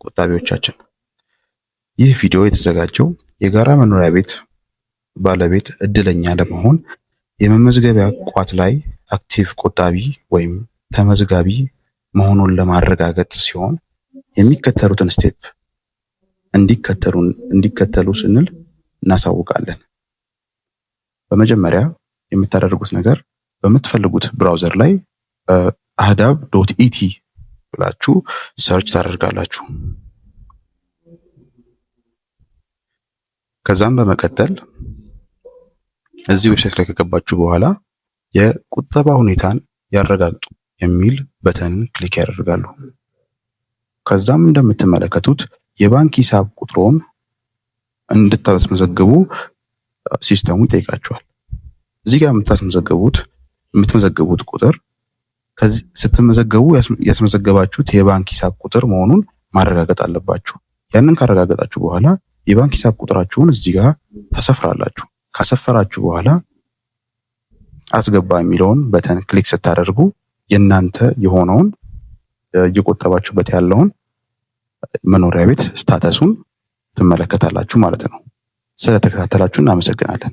ቆጣቢዎቻችን። ይህ ቪዲዮ የተዘጋጀው የጋራ መኖሪያ ቤት ባለቤት እድለኛ ለመሆን የመመዝገቢያ ቋት ላይ አክቲቭ ቆጣቢ ወይም ተመዝጋቢ መሆኑን ለማረጋገጥ ሲሆን የሚከተሉትን ስቴፕ እንዲከተሉ ስንል እናሳውቃለን። በመጀመሪያ የምታደርጉት ነገር በምትፈልጉት ብራውዘር ላይ ahdab.et ብላችሁ ሰርች ታደርጋላችሁ። ከዛም በመቀጠል እዚህ ዌብሳይት ላይ ከገባችሁ በኋላ የቁጠባ ሁኔታን ያረጋግጡ የሚል በተን ክሊክ ያደርጋሉ። ከዛም እንደምትመለከቱት የባንክ ሂሳብ ቁጥሮን እንድታስመዘግቡ ሲስተሙ ይጠይቃችኋል። እዚህ ጋር የምትመዘግቡት ቁጥር ከዚህ ስትመዘገቡ ያስመዘገባችሁት የባንክ ሂሳብ ቁጥር መሆኑን ማረጋገጥ አለባችሁ። ያንን ካረጋገጣችሁ በኋላ የባንክ ሂሳብ ቁጥራችሁን እዚህ ጋር ታሰፍራላችሁ። ካሰፈራችሁ በኋላ አስገባ የሚለውን በተን ክሊክ ስታደርጉ የእናንተ የሆነውን እየቆጠባችሁበት ያለውን መኖሪያ ቤት ስታተሱን ትመለከታላችሁ ማለት ነው። ስለተከታተላችሁ እናመሰግናለን።